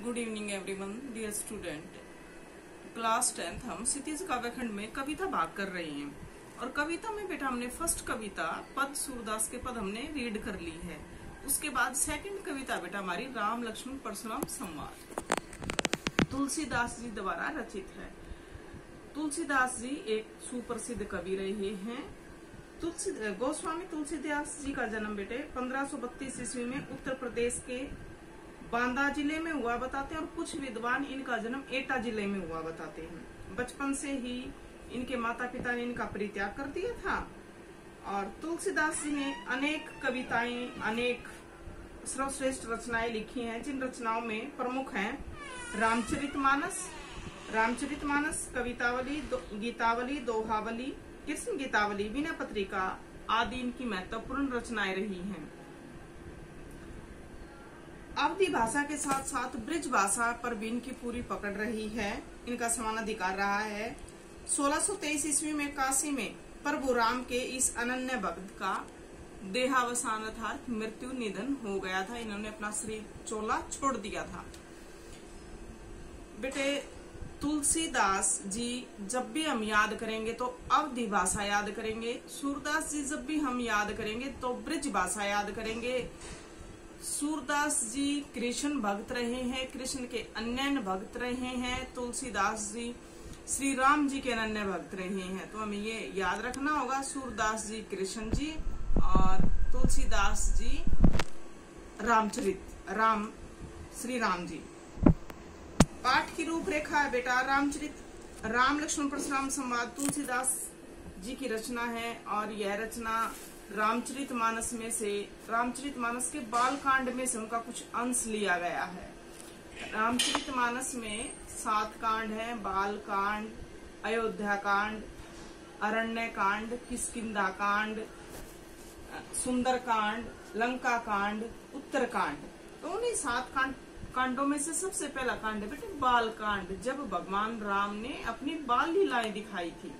Good evening everyone dear student. Class 10th हम क्षितिज काव्यखंड में कविता भाग कर रहे हैं और कविता में बेटा हमने फर्स्ट कविता पद सूरदास के पद हमने रीड कर ली है। उसके बाद सेकंड कविता बेटा हमारी राम लक्ष्मण परशुराम संवाद तुलसीदास जी द्वारा रचित है। तुलसीदास जी एक सुप्रसिद्ध कवि रहे हैं। गोस्वामी तुलसीदास जी का जन्म बेटे 1532 ईस्वी में उत्तर प्रदेश के बांदा जिले में हुआ बताते हैं और कुछ विद्वान इनका जन्म एटा जिले में हुआ बताते हैं। बचपन से ही इनके माता पिता ने इनका परित्याग कर दिया था और तुलसीदास जी ने अनेक कविताएं, अनेक सर्वश्रेष्ठ रचनाएं लिखी हैं, जिन रचनाओं में प्रमुख हैं रामचरितमानस, कवितावली, गीतावली, दोहावली, कृष्ण गीतावली, विनय पत्रिका आदि इनकी महत्वपूर्ण रचनाएं रही हैं। अवधी भाषा के साथ साथ ब्रिज भाषा पर भी इनकी पूरी पकड़ रही है। इनका समान अधिकार रहा है। 1623 ईस्वी में काशी में प्रभु राम के इस अनन्य भक्त का देहावसान अर्थात मृत्यु निधन हो गया था। इन्होंने अपना शरीर चोला छोड़ दिया था। बेटे तुलसीदास जी जब भी हम याद करेंगे तो अवधी भाषा याद करेंगे। सूरदास जी जब भी हम याद करेंगे तो ब्रिज भाषा याद करेंगे। सूरदास जी कृष्ण भक्त रहे हैं, कृष्ण के अनन्य भक्त रहे हैं। तुलसीदास जी श्री राम जी के अनन्य भक्त रहे हैं। तो हमें ये याद रखना होगा, सूरदास जी कृष्ण जी और तुलसीदास जी श्री राम जी। पाठ की रूपरेखा है बेटा राम लक्ष्मण परशुराम संवाद तुलसीदास जी की रचना है और यह रचना रामचरितमानस के बालकांड में से उनका कुछ अंश लिया गया है। रामचरितमानस में 7 कांड हैं, बालकांड, अयोध्या कांड, अरण्य कांड, किष्किंधा कांड, सुंदर कांड, लंका कांड, उत्तर कांड। तो उन्हीं 7 कांडों में से सबसे पहला कांड है बेटे बाल कांड, जब भगवान राम ने अपनी बाल लीलाएं दिखाई थी।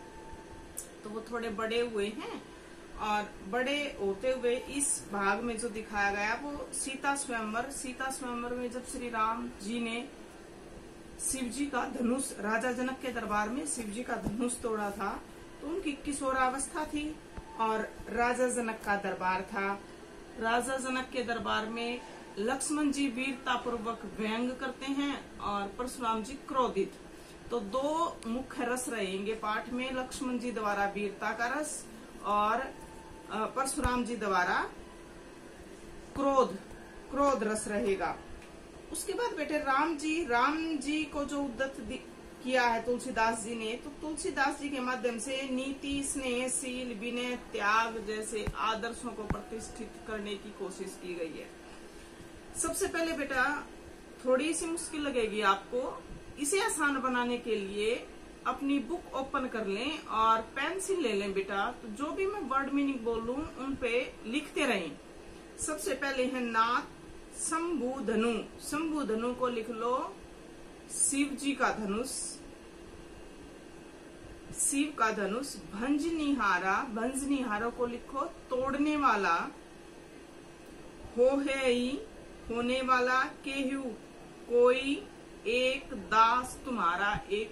तो वो थोड़े बड़े हुए हैं और बड़े होते हुए इस भाग में जो दिखाया गया वो सीता स्वयंवर में जब श्री राम जी ने शिव जी का धनुष, राजा जनक के दरबार में शिव जी का धनुष तोड़ा था, तो उनकी किशोरावस्था थी और राजा जनक का दरबार था। राजा जनक के दरबार में लक्ष्मण जी वीरता पूर्वक व्यंग करते हैं और परशुराम जी क्रोधित। तो 2 मुख्य रस रहेंगे पाठ में, लक्ष्मण जी द्वारा वीरता का रस और परशुराम जी द्वारा क्रोध रस रहेगा। उसके बाद बेटे राम जी को जो उद्दत किया है तुलसीदास जी ने, तो तुलसीदास जी के माध्यम से नीति, स्नेहशील, विनय, त्याग जैसे आदर्शों को प्रतिष्ठित करने की कोशिश की गई है। सबसे पहले बेटा थोड़ी सी मुश्किल लगेगी आपको, इसे आसान बनाने के लिए अपनी बुक ओपन कर लें और पेंसिल ले लें बेटा। तो जो भी मैं वर्ड मीनिंग बोलूं उन पे लिखते रहें। सबसे पहले है नाथ, शंभु धनु को लिख लो शिव जी का धनुष, शिव का धनुष। भंजनिहारा को लिखो तोड़ने वाला, होने वाला, केहू कोई, एक दास तुम्हारा, एक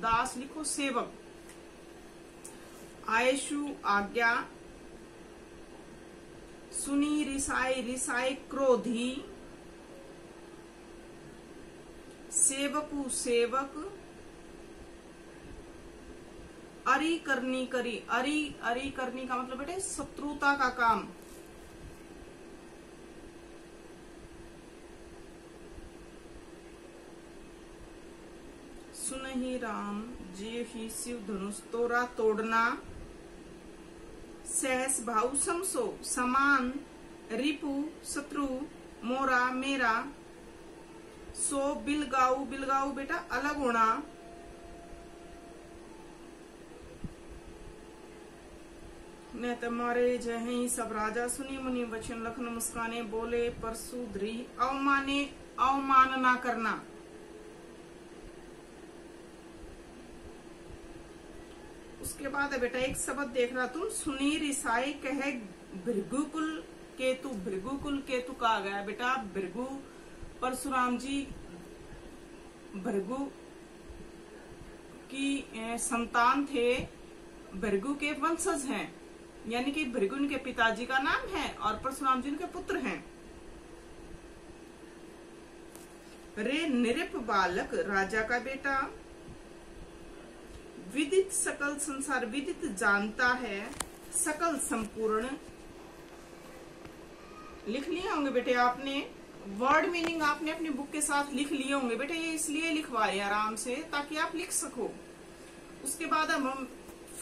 दास लिखो सेवक। आयशु आज्ञा, सुनी रिसाई क्रोधी, सेवकु सेवक, अरी करनी का मतलब बेटे शत्रुता का काम। सुनहि राम जे ही शिव धनुष तोरा तोड़ना, सहस भाऊ समसो समान, रिपु शत्रु मोरा मेरा, सो बिलगाऊ बेटा अलग होना। न तुम्हारे जय सब राजा सुनी मुनि वचन लखन मुस्काने, बोले परसु ध्री अवमान ना करना। उसके बाद है बेटा एक शब्द देख रहा तुम, सुनी रिसाई कहे भृगुकुल केतु, भृगुकुल केतु कहा गया बेटा। भृगु परशुराम जी भृगु की संतान थे, भृगु के वंशज हैं, यानी कि भृगु उनके पिताजी का नाम है और परशुराम जी उनके पुत्र हैं। रे निरप बालक राजा का बेटा, विदित सकल संसार, विदित जानता है, सकल संपूर्ण। लिख लिए होंगे बेटे आपने, वर्ड मीनिंग आपने अपनी बुक के साथ लिख लिए होंगे बेटे, ये इसलिए लिखवाए आराम से ताकि आप लिख सको। उसके बाद हम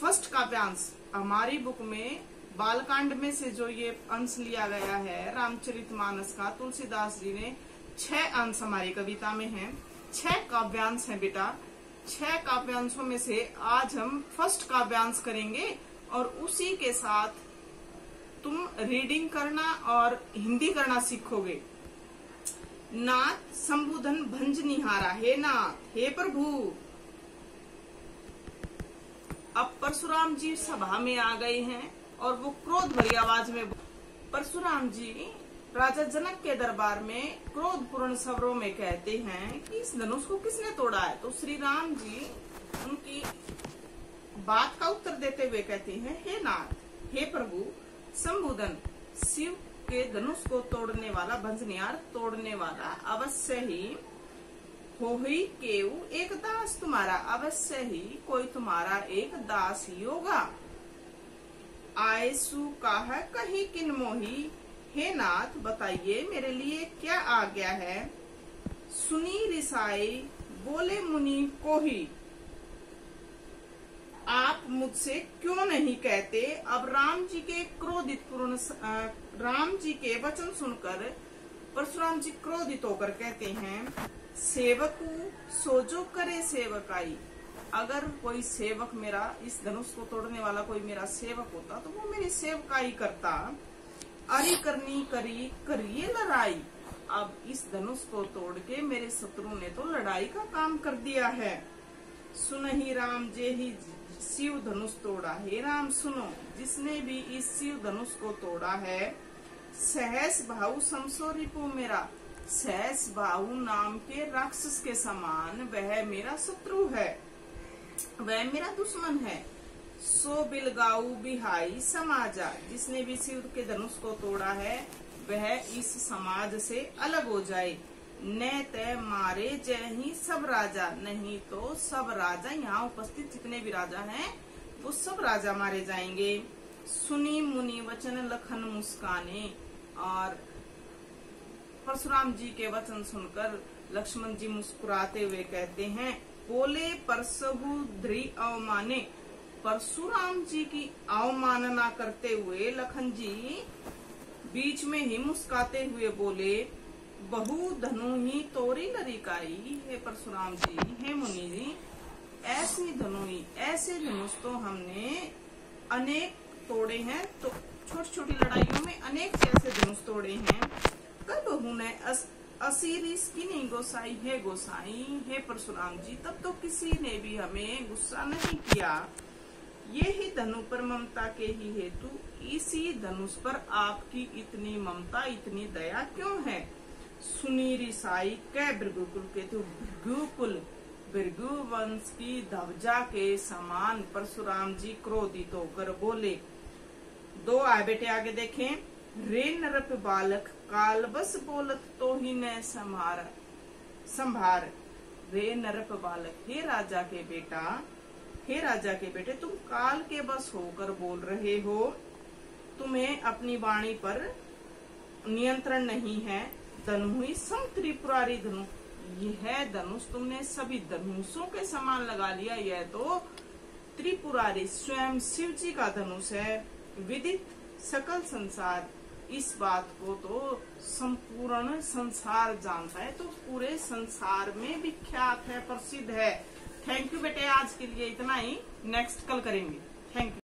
फर्स्ट काव्यांश, हमारी बुक में बालकांड में से जो ये अंश लिया गया है रामचरितमानस का, तुलसीदास जी ने 6 अंश हमारी कविता में हैं, 6 काव्यांश हैं बेटा। 6 काव्यांशों में से आज हम फर्स्ट काव्यांश करेंगे और उसी के साथ तुम रीडिंग करना और हिंदी करना सीखोगे। नाथ संबोधन भंजनिहारा, हे नाथ, हे प्रभु। अब परशुराम जी सभा में आ गए हैं और वो क्रोध भरी आवाज में, परशुराम जी राजा जनक के दरबार में क्रोधपूर्ण स्वरों में कहते हैं कि इस धनुष को किसने तोड़ा है। तो श्री राम जी उनकी बात का उत्तर देते हुए कहते हैं, हे नाथ, हे प्रभु, संबोधन, शिव के धनुष को तोड़ने वाला, भंजनिहार तोड़ने वाला, अवश्य ही हो ही केऊ एक दास तुम्हारा, अवश्य ही कोई तुम्हारा एक दास ही होगा। आयसु काह कही किन मोही, हे नाथ बताइए मेरे लिए क्या आज्ञा है। सुनी रिसाई बोले मुनि को ही, आप मुझसे क्यों नहीं कहते। अब राम जी के क्रोधित पूर्ण, राम जी के वचन सुनकर परशुराम जी क्रोधित होकर कहते हैं, सेवकू सोजो करे सेवकाई। अगर कोई सेवक मेरा, इस धनुष को तोड़ने वाला कोई मेरा सेवक होता तो वो मेरी सेवकाई करता। अरि करनी करी करिए लड़ाई। अब इस धनुष को तोड़ के मेरे शत्रु ने तो लड़ाई का काम कर दिया है। सुनहि राम जे ही शिव धनुष तोड़ा, हे राम सुनो, जिसने भी इस शिव धनुष को तोड़ा है, सहस भाऊ समसो रिपु मेरा, सहस भाऊ नाम के राक्षस के समान वह मेरा शत्रु है, वह मेरा दुश्मन है। सो बिलगाऊ बिहाई समाजा, जिसने भी शिव के धनुष को तोड़ा है वह इस समाज से अलग हो जाए। न तय मारे जय ही सब राजा, नहीं तो सब राजा, यहाँ उपस्थित जितने भी राजा हैं वो सब राजा मारे जाएंगे। सुनी मुनि वचन लखन मुस्काने, और परशुराम जी के वचन सुनकर लक्ष्मण जी मुस्कुराते हुए कहते हैं, बोले परसहु ध्री अवमाने। परशुराम जी की अवमानना करते हुए लखन जी बीच में ही मुस्काते हुए बोले, बहु धनु ही तोरी लरिकाई। हे परशुराम जी, हे मुनि जी, ऐसी धनुई, ऐसे धनुष तो हमने अनेक तोड़े हैं, तो छोटी छोटी लड़ाइयों में अनेक ऐसे धनुष तोड़े हैं। कब हुने असीरीस की नहीं गोसाई, है गोसाई, हे परशुराम जी, तब तो किसी ने भी हमें गुस्सा नहीं किया। ये ही धनु पर ममता के ही हेतु, इसी धनुष पर आपकी इतनी ममता, इतनी दया क्यों है। सुनी रिसाई कै भृगुकुल के, तो भृगुकुल, भृगु वंश की ध्वजा के समान परशुराम जी क्रोधित होकर बोले। 2 आए बेटे, आगे देखें। रे नरप बालक काल बस बोलत तो ही न संभार। रे नरप बालक, हे राजा के बेटा, हे राजा के बेटे, तुम काल के बस होकर बोल रहे हो, तुम्हें अपनी वाणी पर नियंत्रण नहीं है। धनु ही सम त्रिपुरारी धनु, यह धनुष तुमने सभी धनुषों के समान लगा लिया, यह तो त्रिपुरारी स्वयं शिव जी का धनुष है। विदित सकल संसार, इस बात को तो संपूर्ण संसार जानता है, तो पूरे संसार में विख्यात है, प्रसिद्ध है। थैंक यू बेटे, आज के लिए इतना ही, नेक्स्ट कल करेंगे। Thank you.